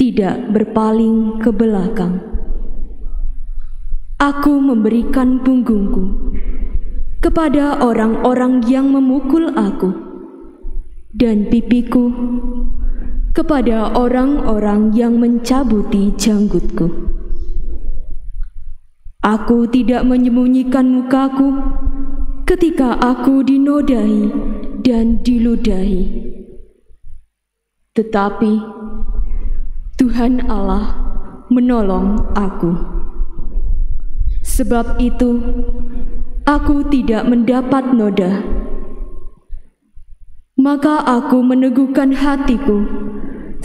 tidak berpaling ke belakang. Aku memberikan punggungku kepada orang-orang yang memukul aku, dan pipiku kepada orang-orang yang mencabuti janggutku. Aku tidak menyembunyikan mukaku ketika aku dinodai dan diludahi. Tetapi Tuhan Allah menolong aku. Sebab itu, aku tidak mendapat noda. Maka aku meneguhkan hatiku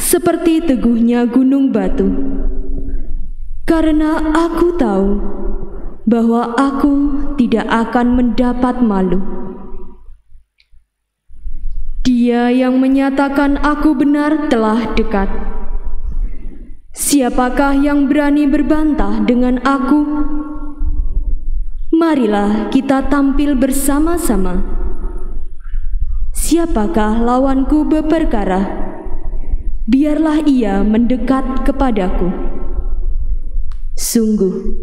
seperti teguhnya gunung batu, karena aku tahu bahwa aku tidak akan mendapat malu. Dia yang menyatakan aku benar telah dekat. Siapakah yang berani berbantah dengan aku? Marilah kita tampil bersama-sama. Siapakah lawanku berperkara? Biarlah ia mendekat kepadaku. Sungguh,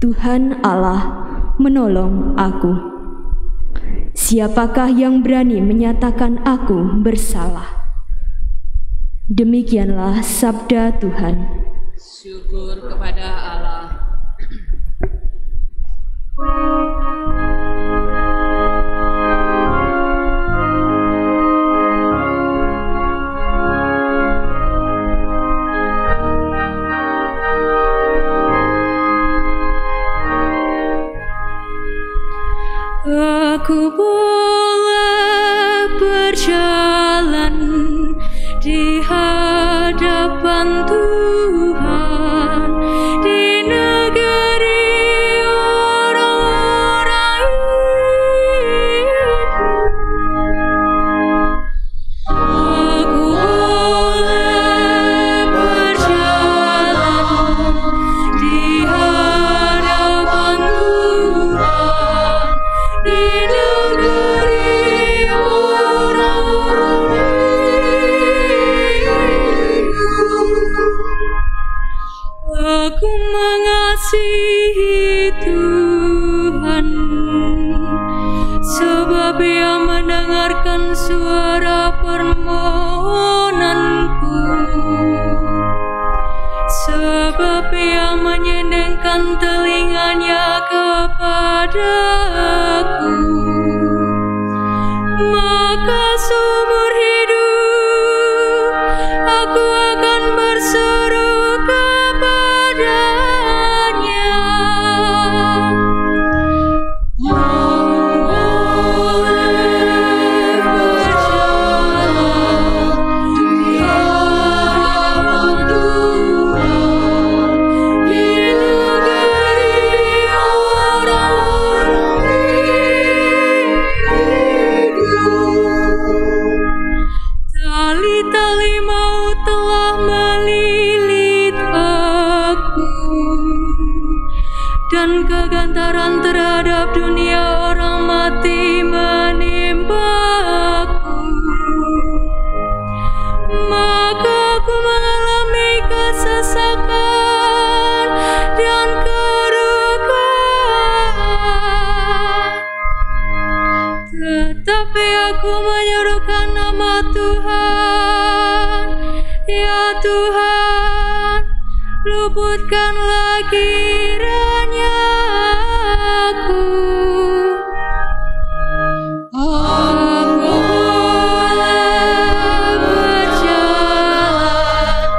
Tuhan Allah menolong aku. Siapakah yang berani menyatakan aku bersalah? Demikianlah sabda Tuhan. Syukur kepada Allah. Aku boleh berjalan di hadapan Tuhan di negeri orang-orang hidup. Aku boleh berjalan di hadapan Tuhan di negeri orang-orang hidup. Aku mengasihi Tuhan, sebab Ia mendengarkan suara permohonanku, sebab Ia menyendengkan telinganya kepadaku. Maka seumur hidup aku akan berseru kepadanya. Aku boleh berjalan di hadapan Tuhan di negeri orang-orang hidup. Tali-tali maut telah melilit aku, dan kegantaran terhadap dunia orang mati menimpaku. Maka aku mengalami kesesakan dan kedukaan, tetapi aku menyerukan nama Tuhan. Ya Tuhan, luputkanlah kiranya aku. Aku boleh berjalan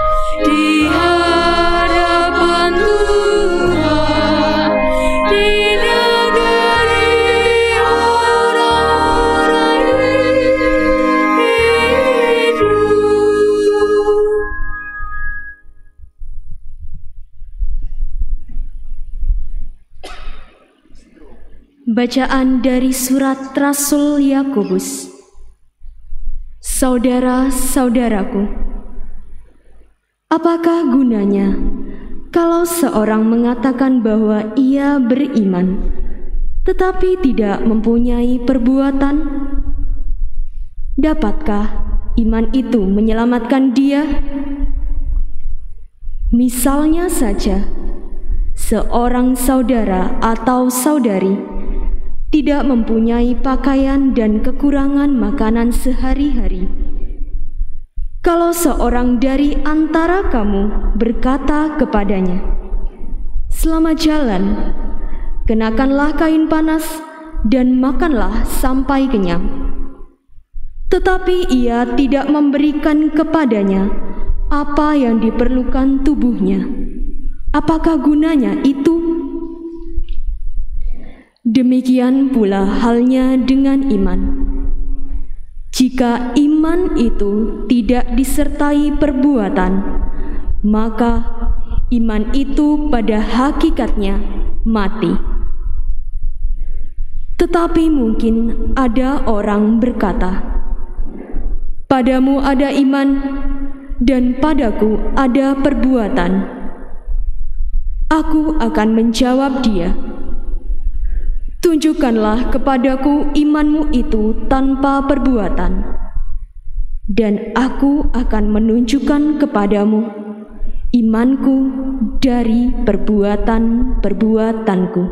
di hadapan Tuhan di negeri orang-orang hidup. Bacaan dari surat Rasul Yakobus. Saudara-saudaraku, apakah gunanya kalau seorang mengatakan bahwa ia beriman, tetapi tidak mempunyai perbuatan? Dapatkah iman itu menyelamatkan dia? Misalnya saja, seorang saudara atau saudari tidak mempunyai pakaian dan kekurangan makanan sehari-hari. Kalau seorang dari antara kamu berkata kepadanya, "Selamat jalan, kenakanlah kain panas dan makanlah sampai kenyang," tetapi ia tidak memberikan kepadanya apa yang diperlukan tubuhnya, apakah gunanya itu? Demikian pula halnya dengan iman. Jika iman itu tidak disertai perbuatan, maka iman itu pada hakikatnya mati. Tetapi mungkin ada orang berkata, "Padamu ada iman, dan padaku ada perbuatan." Aku akan menjawab dia, "Tunjukkanlah kepadaku imanmu itu tanpa perbuatan, dan aku akan menunjukkan kepadamu imanku dari perbuatan-perbuatanku."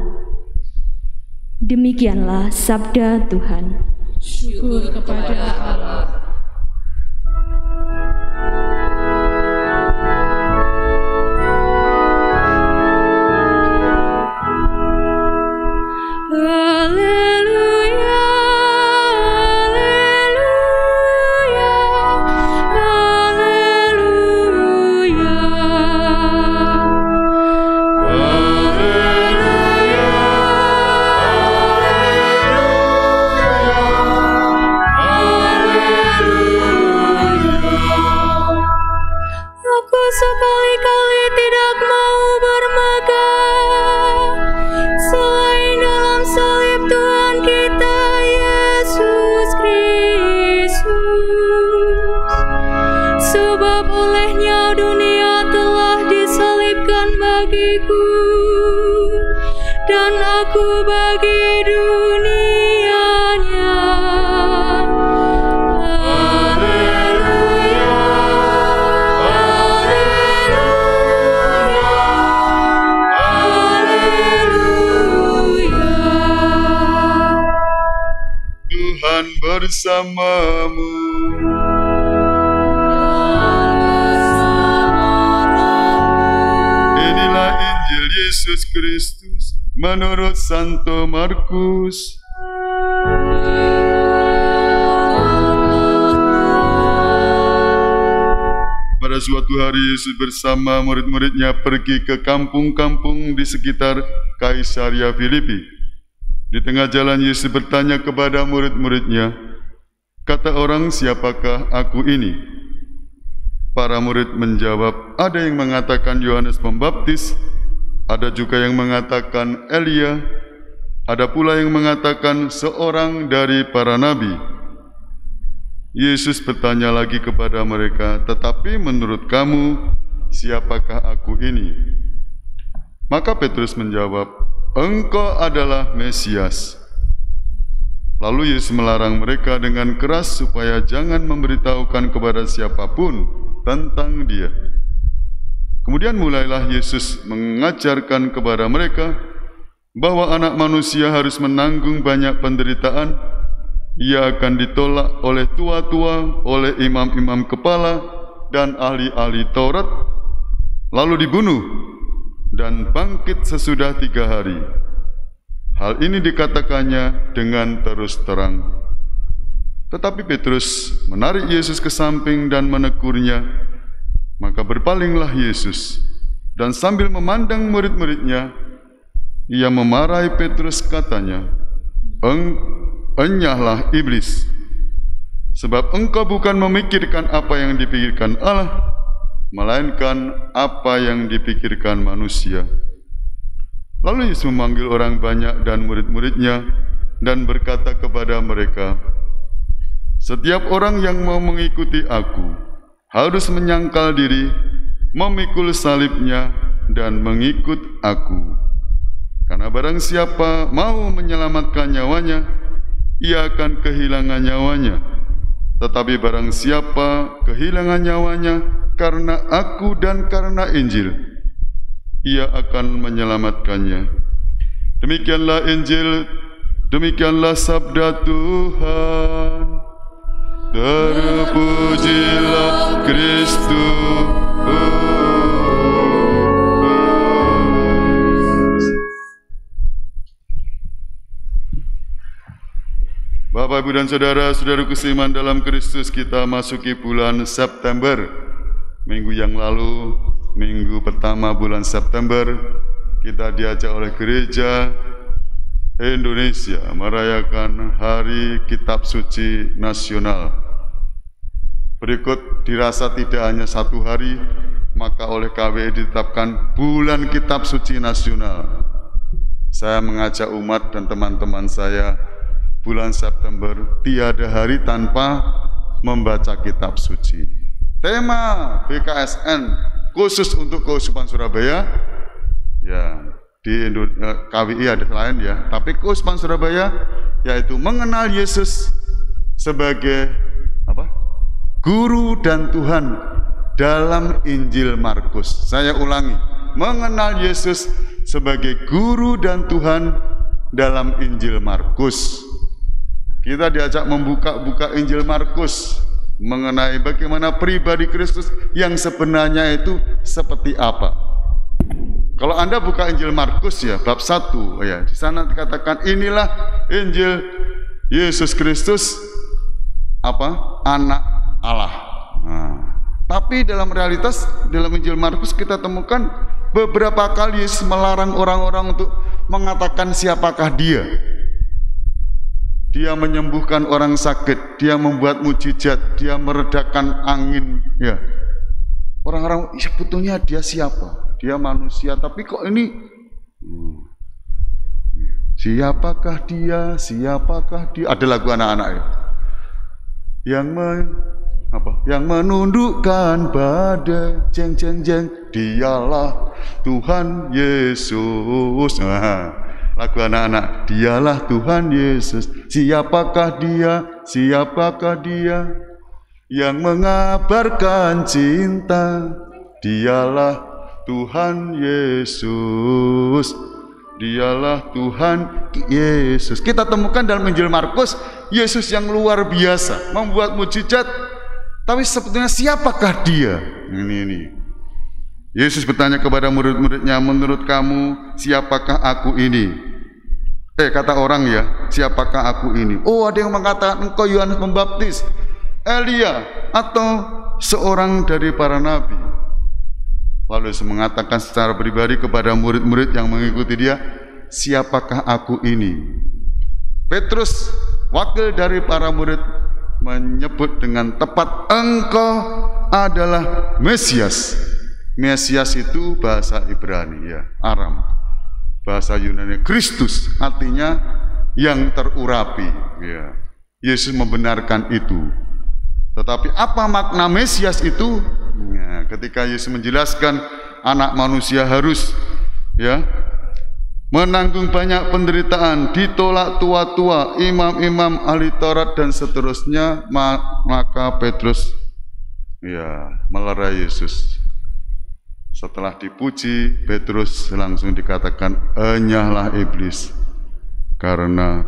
Demikianlah sabda Tuhan. Syukur kepada Allah. Haleluya, haleluya, haleluya. Aku sekali-kali tidak mau bermegah selain dalam salib Tuhan kita Yesus Kristus. Sebab olehnya dunia telah disalibkan bagiku, dan aku bagi dunianya. Haleluya, haleluya, haleluya. Tuhan bersamamu. Inilah Injil Yesus Kristus menurut Santo Markus. Pada suatu hari Yesus bersama murid-muridnya pergi ke kampung-kampung di sekitar Kaisaria Filipi. Di tengah jalan Yesus bertanya kepada murid-muridnya, "Kata orang, siapakah aku ini?" Para murid menjawab, "Ada yang mengatakan Yohanes Pembaptis, ada juga yang mengatakan Elia, ada pula yang mengatakan seorang dari para nabi." Yesus bertanya lagi kepada mereka, "Tetapi menurut kamu, siapakah aku ini?" Maka Petrus menjawab, "Engkau adalah Mesias." Lalu Yesus melarang mereka dengan keras supaya jangan memberitahukan kepada siapapun tentang Dia. Kemudian mulailah Yesus mengajarkan kepada mereka bahwa Anak Manusia harus menanggung banyak penderitaan. Ia akan ditolak oleh tua-tua, oleh imam-imam kepala dan ahli-ahli Taurat, lalu dibunuh dan bangkit sesudah 3 hari. Hal ini dikatakannya dengan terus terang. Tetapi Petrus menarik Yesus ke samping dan menegurnya. Maka berpalinglah Yesus, dan sambil memandang murid-muridnya, ia memarahi Petrus, katanya, "Enyahlah iblis, sebab engkau bukan memikirkan apa yang dipikirkan Allah, melainkan apa yang dipikirkan manusia." Lalu Yesus memanggil orang banyak dan murid-muridnya dan berkata kepada mereka, "Setiap orang yang mau mengikuti aku harus menyangkal diri, memikul salibnya, dan mengikut aku. Karena barang siapa mau menyelamatkan nyawanya, ia akan kehilangan nyawanya. Tetapi barang siapa kehilangan nyawanya karena aku dan karena Injil, Ia akan menyelamatkannya. Demikianlah Injil, demikianlah sabda Tuhan. Terpujilah Kristus. Bapak, Ibu, dan saudara-saudaraku seiman dalam Kristus, kita masuki bulan September. Minggu yang lalu, minggu pertama bulan September, kita diajak oleh Gereja Indonesia merayakan Hari Kitab Suci Nasional. Berikut dirasa tidak hanya satu hari, maka oleh KWI ditetapkan bulan Kitab Suci Nasional. Saya mengajak umat dan teman-teman saya, bulan September tiada hari tanpa membaca kitab suci. Tema BKSN khusus untuk Keuskupan Surabaya, ya di KWI ada lain ya, tapi Keuskupan Surabaya yaitu mengenal Yesus sebagai apa? Guru dan Tuhan dalam Injil Markus. Saya ulangi, mengenal Yesus sebagai Guru dan Tuhan dalam Injil Markus. Kita diajak membuka Injil Markus mengenai bagaimana pribadi Kristus yang sebenarnya itu seperti apa. Kalau Anda buka Injil Markus ya, bab 1 ya, di sana dikatakan inilah Injil Yesus Kristus apa? Anak Allah. Nah, tapi dalam realitas dalam Injil Markus kita temukan beberapa kali Yesus melarang orang-orang untuk mengatakan siapakah Dia. Dia menyembuhkan orang sakit, Dia membuat mujizat, Dia meredakan angin, ya. Orang-orang sebetulnya Dia siapa? Dia manusia, tapi kok ini siapakah Dia? Siapakah Dia? Ada lagu anak-anak ya. Yang menundukkan badai, jeng jeng jeng, Dialah Tuhan Yesus. Lagu anak-anak, Dialah Tuhan Yesus. Siapakah Dia? Siapakah Dia yang mengabarkan cinta? Dialah Tuhan Yesus. Dialah Tuhan Yesus. Kita temukan dalam Injil Markus Yesus yang luar biasa, membuat mujizat. Tapi sebetulnya siapakah Dia? Ini. Yesus bertanya kepada murid-muridnya, menurut kamu siapakah aku ini? Kata orang ya, siapakah aku ini? Oh, ada yang mengatakan engkau Yohanes Pembaptis, Elia, atau seorang dari para nabi. Lalu Yesus mengatakan secara pribadi kepada murid-murid yang mengikuti Dia, siapakah aku ini? Petrus, wakil dari para murid, menyebut dengan tepat, engkau adalah Mesias. Mesias itu bahasa Ibrani ya, Aram. Bahasa Yunani Kristus, artinya yang terurapi ya. Yesus membenarkan itu. Tetapi apa makna Mesias itu? Ya, ketika Yesus menjelaskan anak manusia harus ya menanggung banyak penderitaan, ditolak tua-tua, imam-imam, ahli Taurat dan seterusnya, maka Petrus ya melerai Yesus. Setelah dipuji, Petrus langsung dikatakan, enyahlah iblis, karena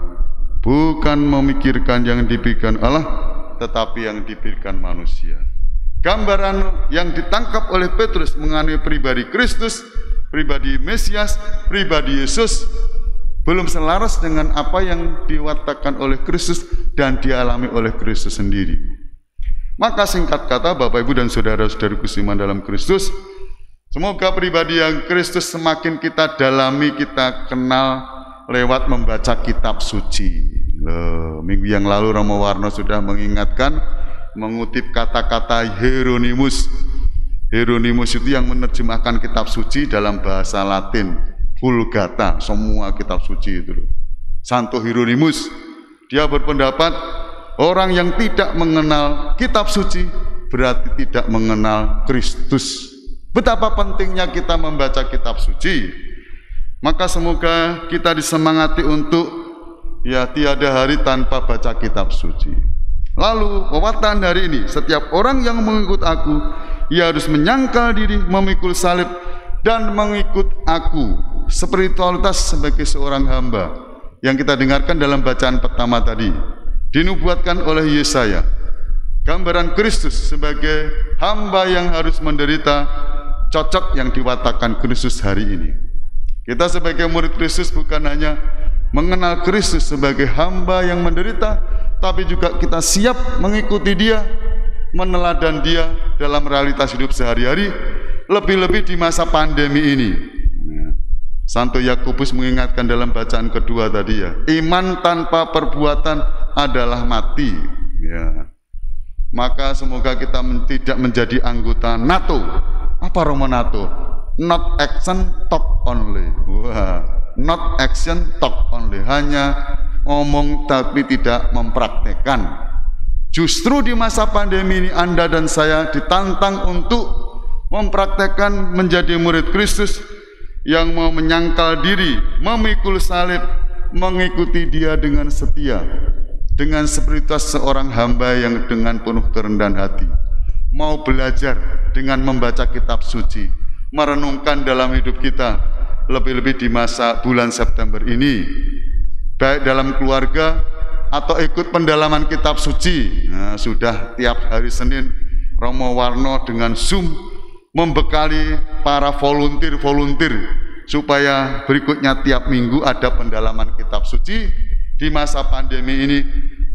bukan memikirkan yang dipikirkan Allah, tetapi yang dipikirkan manusia. Gambaran yang ditangkap oleh Petrus mengenai pribadi Kristus, pribadi Mesias, pribadi Yesus, belum selaras dengan apa yang diwatakan oleh Kristus dan dialami oleh Kristus sendiri. Maka singkat kata, Bapak, Ibu, dan saudara-saudaraku seiman dalam Kristus, semoga pribadi yang Kristus semakin kita dalami, kita kenal lewat membaca kitab suci. Minggu yang lalu Romo Warno sudah mengingatkan, mengutip kata-kata Hieronymus. Hieronymus itu yang menerjemahkan kitab suci dalam bahasa Latin, Vulgata, semua kitab suci itu. Santo Hieronymus, dia berpendapat orang yang tidak mengenal kitab suci berarti tidak mengenal Kristus. Betapa pentingnya kita membaca kitab suci. Maka semoga kita disemangati untuk ya tiada hari tanpa baca kitab suci. Lalu pewartaan hari ini, setiap orang yang mengikut aku ia harus menyangkal diri, memikul salib, dan mengikut aku. Spiritualitas sebagai seorang hamba yang kita dengarkan dalam bacaan pertama tadi dinubuatkan oleh Yesaya. Gambaran Kristus sebagai hamba yang harus menderita, cocok yang diwatakan Kristus hari ini. Kita sebagai murid Kristus bukan hanya mengenal Kristus sebagai hamba yang menderita, tapi juga kita siap mengikuti Dia, meneladan Dia dalam realitas hidup sehari-hari, lebih-lebih di masa pandemi ini. Santo Yakobus mengingatkan dalam bacaan kedua tadi ya, iman tanpa perbuatan adalah mati. Ya. Maka semoga kita tidak menjadi anggota NATO. Apa Romo NATO? Not action, talk only. Wah, not action, talk only. Hanya ngomong tapi tidak mempraktekkan. Justru di masa pandemi ini Anda dan saya ditantang untuk mempraktekkan menjadi murid Kristus yang mau menyangkal diri, memikul salib, mengikuti Dia dengan setia, dengan spiritualitas seorang hamba yang dengan penuh kerendahan hati, mau belajar dengan membaca kitab suci, merenungkan dalam hidup kita, lebih-lebih di masa bulan September ini, baik dalam keluarga atau ikut pendalaman kitab suci. Nah, sudah tiap hari Senin Romo Warno dengan Zoom membekali para volunteer supaya berikutnya tiap minggu ada pendalaman kitab suci di masa pandemi ini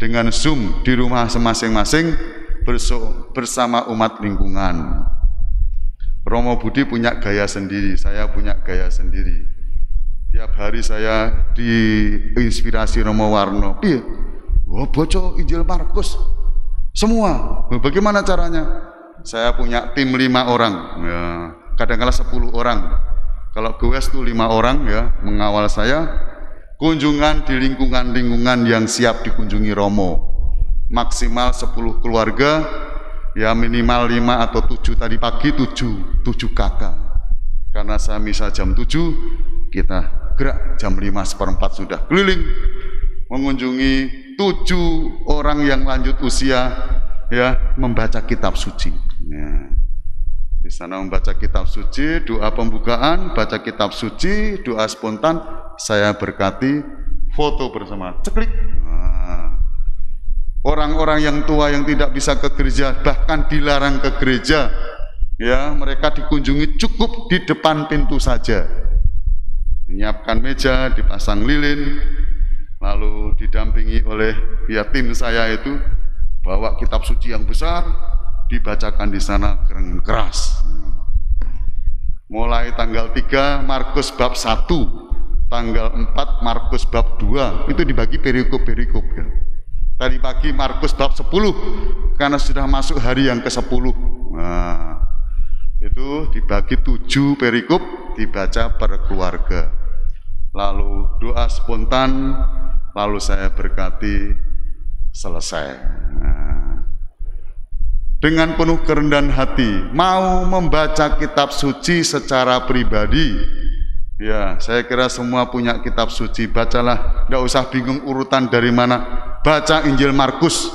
dengan Zoom di rumah masing-masing bersama umat lingkungan. Romo Budi punya gaya sendiri, saya punya gaya sendiri. Tiap hari saya diinspirasi Romo Warno. Piye? Oh, baca Injil Markus semua. Bagaimana caranya? Saya punya tim 5 orang, ya, kadang-kadang 10 orang. Kalau goes itu 5 orang ya mengawal saya. Kunjungan di lingkungan-lingkungan yang siap dikunjungi Romo. Maksimal 10 keluarga, ya minimal 5 atau 7 tadi pagi 7 kakak. Karena saya misa jam 7, kita gerak jam 5:15 sudah keliling mengunjungi 7 orang yang lanjut usia ya membaca kitab suci. Ya. Di sana membaca kitab suci, doa pembukaan, baca kitab suci, doa spontan, saya berkati, foto bersama, ceklik. Nah. Orang-orang yang tua yang tidak bisa ke gereja, bahkan dilarang ke gereja, ya mereka dikunjungi cukup di depan pintu saja. Menyiapkan meja, dipasang lilin, lalu didampingi oleh ya tim saya itu bawa kitab suci yang besar, dibacakan di sana keras. Mulai tanggal 3 Markus bab 1, tanggal 4 Markus bab 2, itu dibagi perikop-perikop ya. Tadi pagi Markus bab 10 karena sudah masuk hari yang ke-10. Nah, itu dibagi 7 perikop, dibaca per keluarga. Lalu doa spontan, lalu saya berkati, selesai. Nah, dengan penuh kerendahan hati, mau membaca kitab suci secara pribadi. Ya, saya kira semua punya kitab suci, bacalah, tidak usah bingung urutan dari mana. Baca Injil Markus.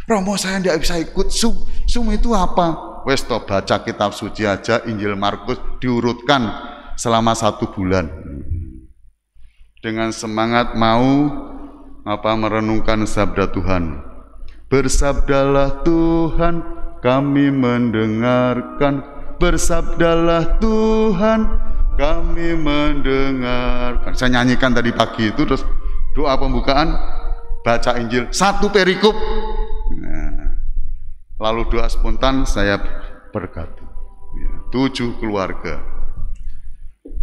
Romo saya tidak bisa ikut Zoom itu apa? Wes toh baca kitab suci aja Injil Markus diurutkan selama 1 bulan. Dengan semangat mau merenungkan sabda Tuhan. Bersabdalah Tuhan, kami mendengarkan. Bersabdalah Tuhan, kami mendengarkan. Saya nyanyikan tadi pagi itu, terus doa pembukaan, baca Injil 1 perikop. Nah, lalu doa spontan saya berkati 7 keluarga.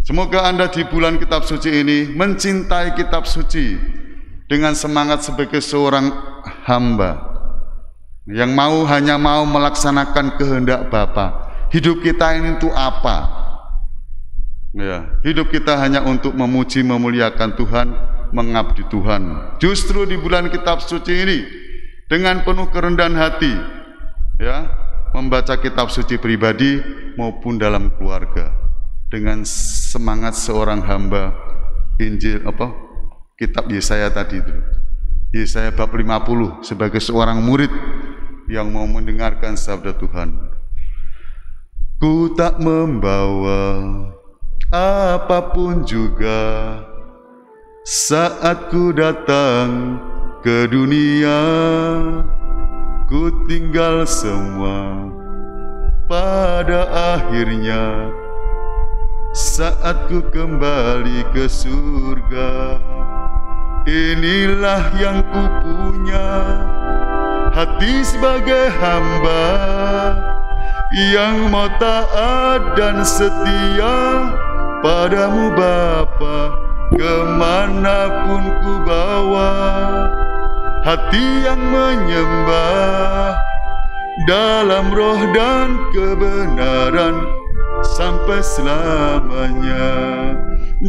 Semoga Anda di bulan kitab suci ini mencintai kitab suci dengan semangat sebagai seorang hamba yang hanya mau melaksanakan kehendak Bapa. Hidup kita ini untuk apa? Ya, hidup kita hanya untuk memuji, memuliakan Tuhan, mengabdi Tuhan. Justru di bulan kitab suci ini dengan penuh kerendahan hati, ya, membaca kitab suci pribadi maupun dalam keluarga dengan semangat seorang hamba. Injil kitab Yesaya tadi itu. Yesaya bab 50 sebagai seorang murid yang mau mendengarkan sabda Tuhan. ku tak membawa apapun juga saat ku datang ke dunia. Ku tinggal semua pada akhirnya saat ku kembali ke surga. Inilah yang ku punya, hati sebagai hamba yang mau taat dan setia padamu Bapa, kemanapun ku bawa. Hati yang menyembah dalam roh dan kebenaran sampai selamanya.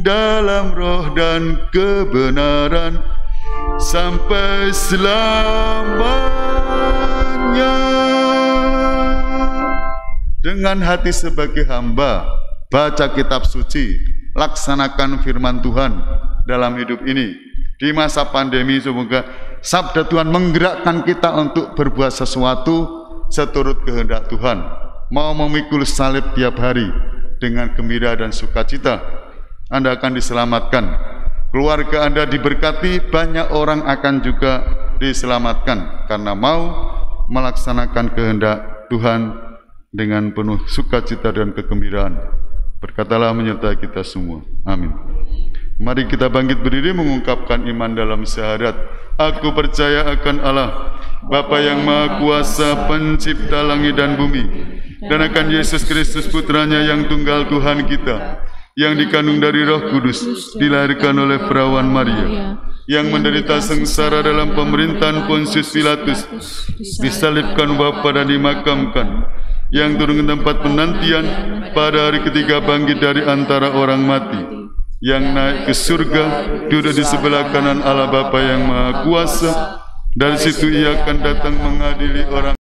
Dalam roh dan kebenaran sampai selamanya. Dengan hati sebagai hamba, baca kitab suci, laksanakan firman Tuhan dalam hidup ini. Di masa pandemi semoga sabda Tuhan menggerakkan kita untuk berbuat sesuatu seturut kehendak Tuhan. Mau memikul salib tiap hari dengan gembira dan sukacita, Anda akan diselamatkan. Keluarga Anda diberkati, banyak orang akan juga diselamatkan karena mau melaksanakan kehendak Tuhan dengan penuh sukacita dan kegembiraan. Berkatalah menyertai kita semua. Amin. Mari kita bangkit berdiri mengungkapkan iman dalam syahadat. Aku percaya akan Allah, Bapa yang Maha Kuasa, pencipta langit dan bumi, dan akan Yesus Kristus putranya yang tunggal Tuhan kita, yang dikandung dari Roh Kudus, dilahirkan oleh perawan Maria, yang menderita sengsara dalam pemerintahan Pontius Pilatus, disalibkan bapa dan dimakamkan, yang turun ke tempat penantian, pada hari ketiga bangkit dari antara orang mati, yang naik ke surga, duduk di sebelah kanan Allah Bapa yang Maha Kuasa. Dari situ ia akan datang mengadili orang